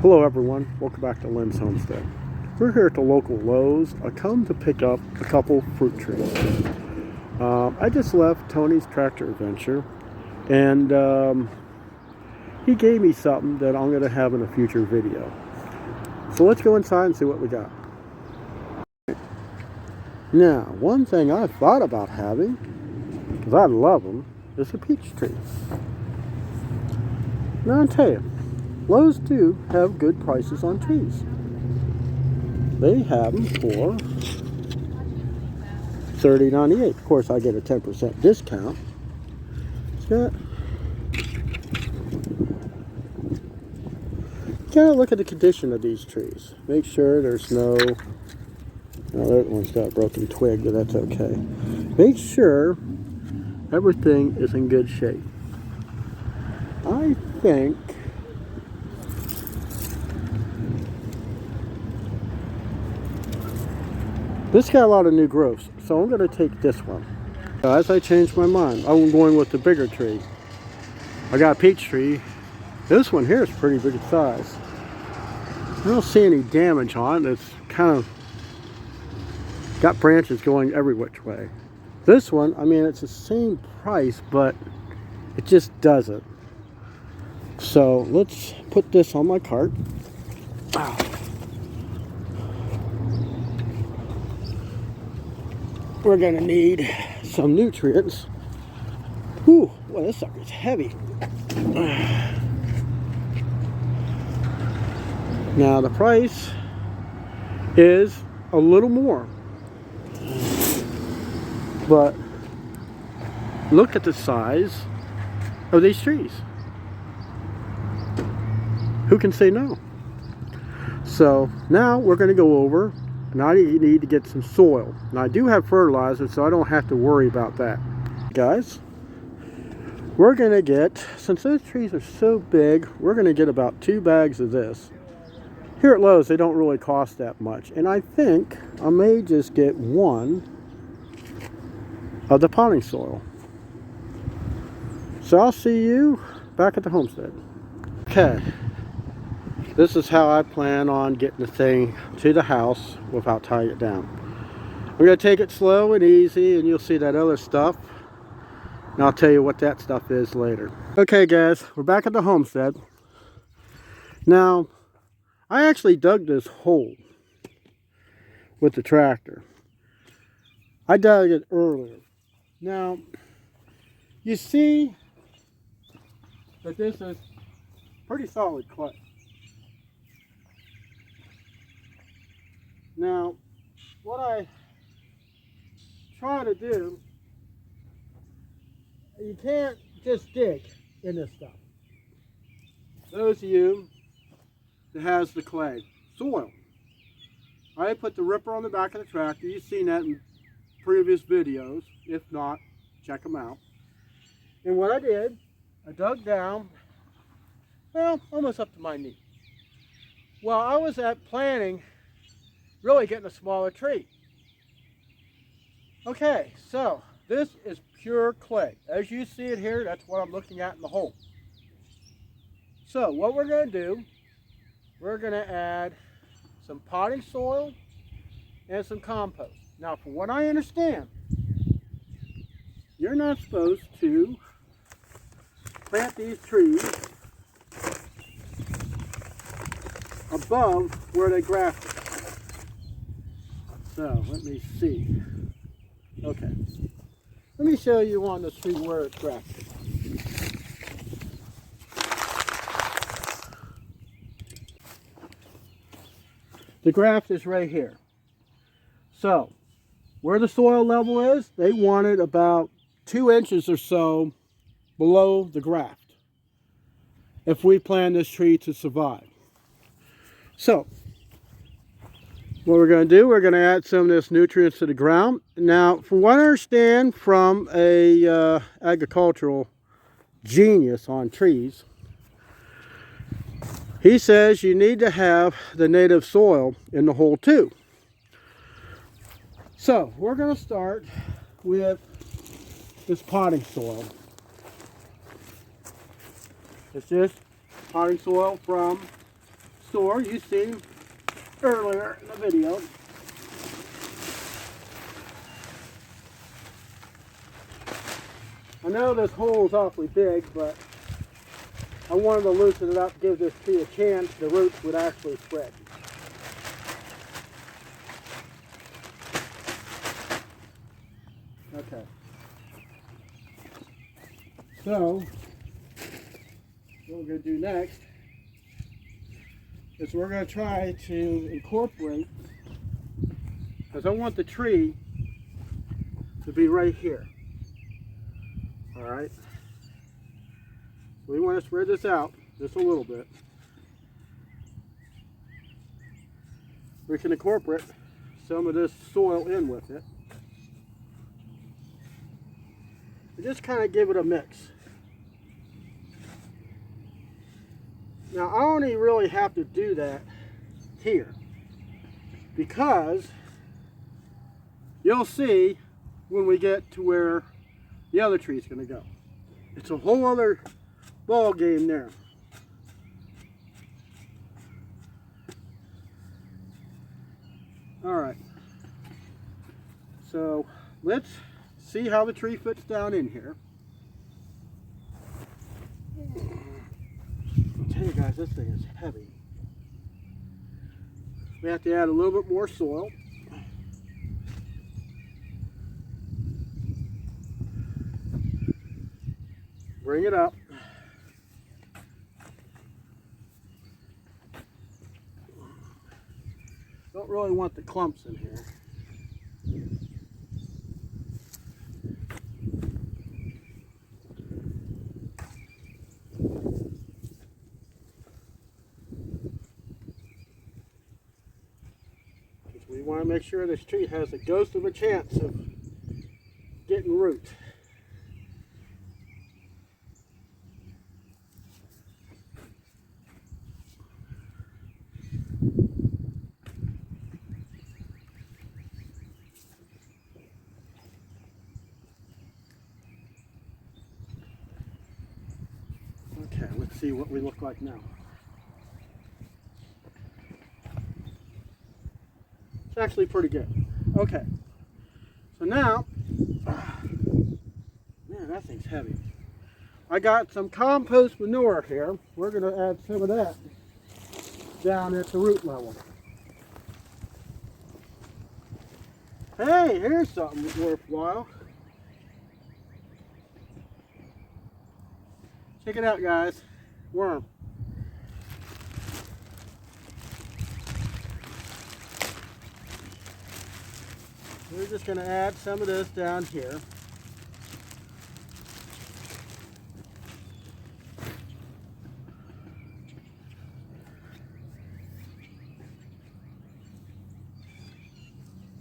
Hello everyone, welcome back to Lynn's Homestead. We're here at the local Lowe's. I come to pick up a couple fruit trees. I just left Tony's tractor adventure, and he gave me something that I'm going to have in a future video. So let's go inside and see what we got. Now, one thing I thought about having, because I love them, is a peach tree. Now I'll tell you, Lowe's do have good prices on trees. They have them for $30.98. Of course, I get a 10% discount. Gotta look at the condition of these trees. Make sure there's no. Well, that one's got a broken twig, but that's okay. Make sure everything is in good shape. I think this got a lot of new growths, so I'm going to take this one. As I changed my mind, I'm going with the bigger tree. I got a peach tree. This one here is pretty big size. I don't see any damage on it. It's kind of got branches going every which way. This one, I mean, it's the same price, but it just doesn't. So let's put this on my cart. Wow. We're gonna need some nutrients. Whew, well, this sucker's heavy. Now the price is a little more, but look at the size of these trees. Who can say no? So now we're going to go over, and I need to get some soil. Now I do have fertilizer, so I don't have to worry about that. Guys, we're going to get, since those trees are so big, we're going to get about 2 bags of this. Here at Lowe's, they don't really cost that much. And I think I may just get 1 of the potting soil. So I'll see you back at the homestead. Okay. This is how I plan on getting the thing to the house without tying it down. I'm going to take it slow and easy, and you'll see that other stuff. And I'll tell you what that stuff is later. Okay guys, we're back at the homestead. Now, I actually dug this hole with the tractor. I dug it earlier. Now, you see that this is pretty solid clay. Now, what I try to do, you can't just dig in this stuff. Those of you that has the clay soil, I put the ripper on the back of the tractor. You've seen that in previous videos. If not, check them out. And what I did, I dug down, well, almost up to my knee. Well, I was planning really getting a smaller tree. Okay, so this is pure clay. As you see it here, that's what I'm looking at in the hole. So what we're going to do, we're going to add some potting soil and some compost. Now, from what I understand, you're not supposed to plant these trees above where they grafted. So, let me see. Okay. Let me show you on the tree where it's grafted. The graft is right here. So, where the soil level is, they want it about 2 inches or so below the graft if we plan this tree to survive. So, what we're going to do, we're going to add some of this nutrients to the ground. Now, from what I understand from a agricultural genius on trees, he says you need to have the native soil in the hole too. So, we're going to start with this potting soil. It's just potting soil from store you seen earlier in the video. I know this hole is awfully big, but I wanted to loosen it up, give this tree a chance the roots would actually spread. Okay. So, what we're going to do next is we're going to try to incorporate, because I want the tree to be right here. Alright? We want to spread this out just a little bit. We can incorporate some of this soil in with it. And just kind of give it a mix. Now I only really have to do that here because you'll see when we get to where the other tree is going to go. It's a whole other ball game there. All right. So let's see how the tree fits down in here. I'll tell you guys, this thing is heavy. We have to add a little bit more soil. Bring it up. Don't really want the clumps in here. Because we want to make sure this tree has a ghost of a chance of getting root. Okay, let's see what we look like now. It's actually pretty good. Okay, so now, man, that thing's heavy. I got some compost manure here. We're going to add some of that down at the root level. Hey, here's something worthwhile. Check it out, guys. Worm. We're just going to add some of this down here.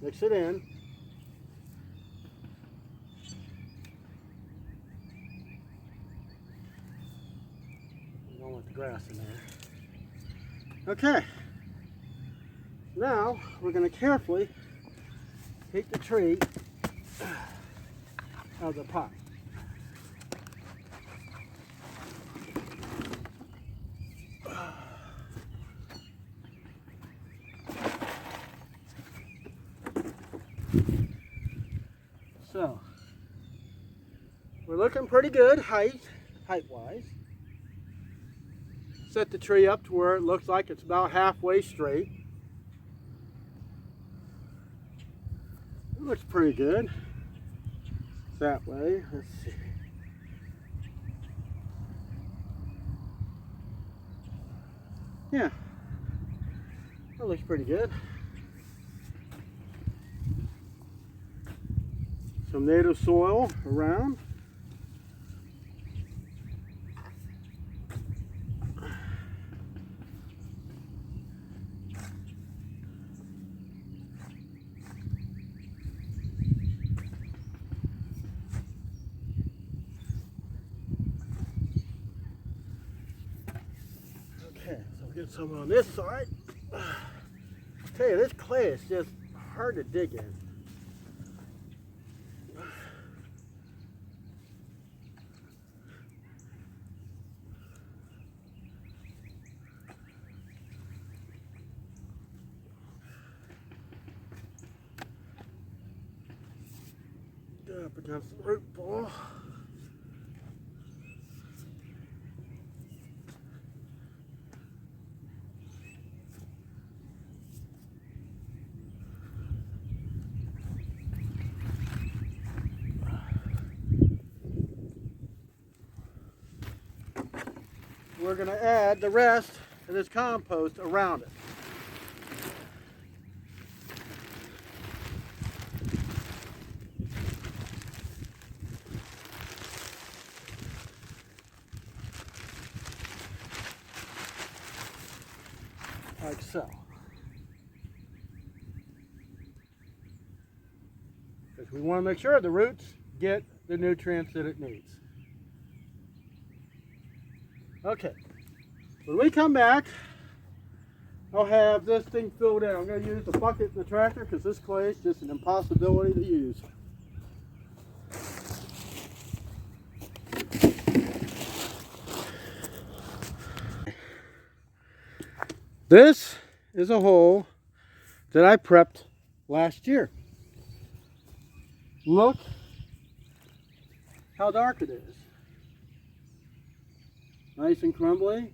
Mix it in. Don't want the grass in there. Okay. Now we're going to carefully take the tree out of the pot. So, we're looking pretty good height-wise. Set the tree up to where it looks like it's about halfway straight. It looks pretty good that way. Let's see. Yeah, that looks pretty good. Some native soil around. Okay, so we'll get some on this side. I tell you, this clay is just hard to dig in. up against the root ball. We're going to add the rest of this compost around it. Like so. Because we want to make sure the roots get the nutrients that it needs. Okay, when we come back, I'll have this thing filled in. I'm going to use the bucket and the tractor because this clay is just an impossibility to use. This is a hole that I prepped last year. Look how dark it is. Nice and crumbly.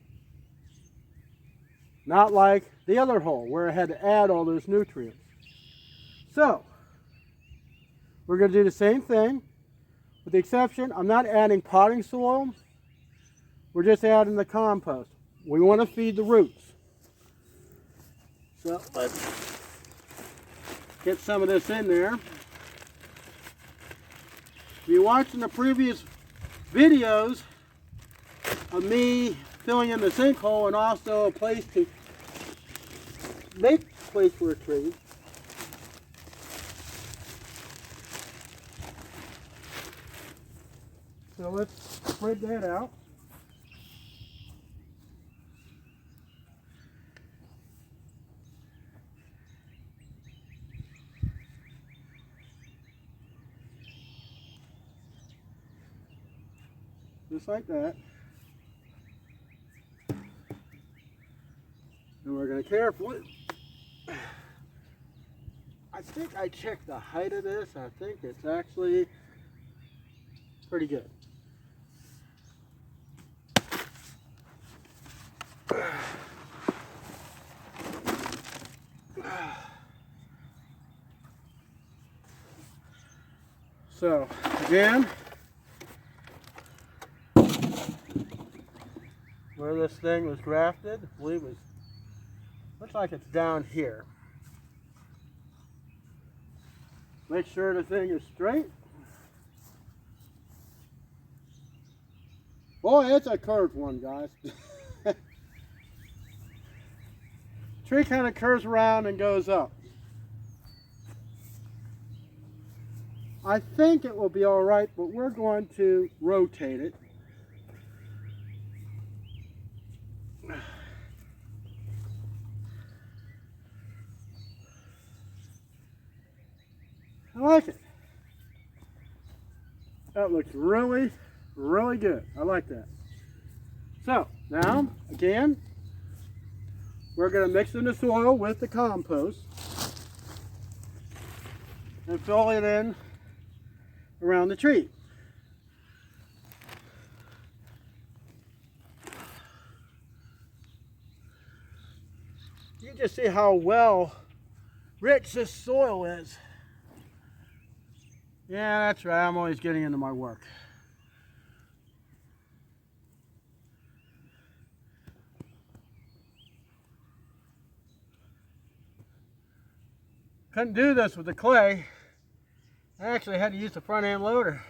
Not like the other hole where I had to add all those nutrients. So, we're going to do the same thing. With the exception, I'm not adding potting soil. We're just adding the compost. We want to feed the roots. So let's get some of this in there. If you're watching the previous videos of me filling in the sinkhole and also a place to make a place for a tree, so let's spread that out. Just like that. And we're going to carefully, I think I checked the height of this. I think it's actually pretty good. So again, where this thing was grafted, I believe it was, looks like it's down here. Make sure the thing is straight. Boy, it's a curved one, guys. Tree kind of curves around and goes up. I think it will be all right, but we're going to rotate it. I like it. That looks really, really good. I like that. So, now, again, we're going to mix in the soil with the compost and fill it in around the tree. You can just see how well rich this soil is. Yeah, that's right. I'm always getting into my work. Couldn't do this with the clay. I actually had to use the front end loader.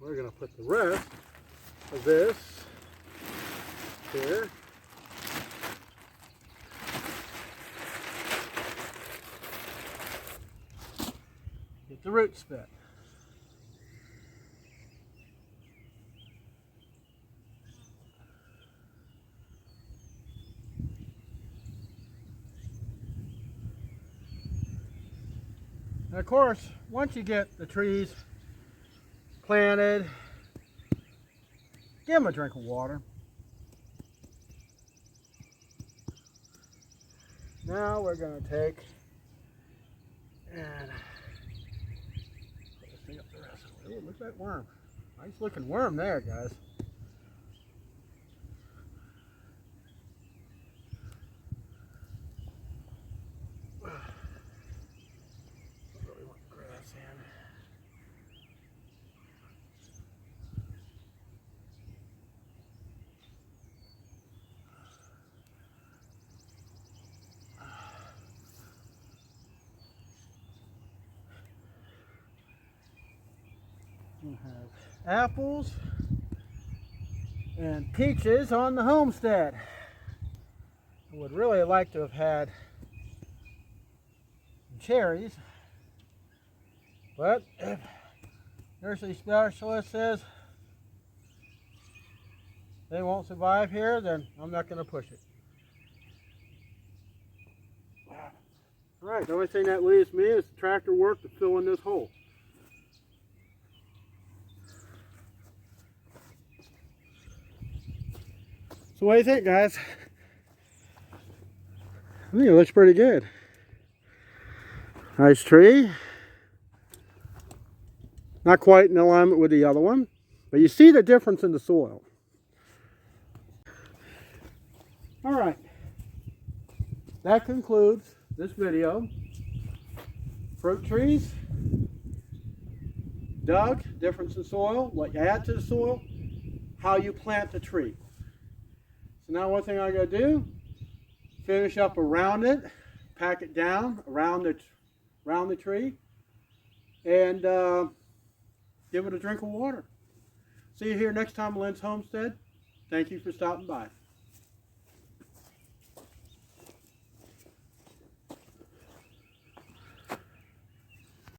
we're going to put the rest of this here. Get the root spit. And of course, once you get the trees planted, give them a drink of water. Now we're going to take and put this thing up the rest of the way. Ooh, look at that worm. Nice looking worm there, guys. We have apples and peaches on the homestead. I would really like to have had cherries, but if nursery specialist says they won't survive here, then I'm not going to push it. Alright, the only thing that leaves me is the tractor work to fill in this hole. So what do you think, guys? I think it looks pretty good. Nice tree. Not quite in alignment with the other one, but you see the difference in the soil. Alright, that concludes this video. Fruit trees, dug, difference in soil, what you add to the soil, how you plant the tree. So now one thing I'm going to do, finish up around it, pack it down around the tree, and give it a drink of water. See you here next time, Lynn's Homestead. Thank you for stopping by.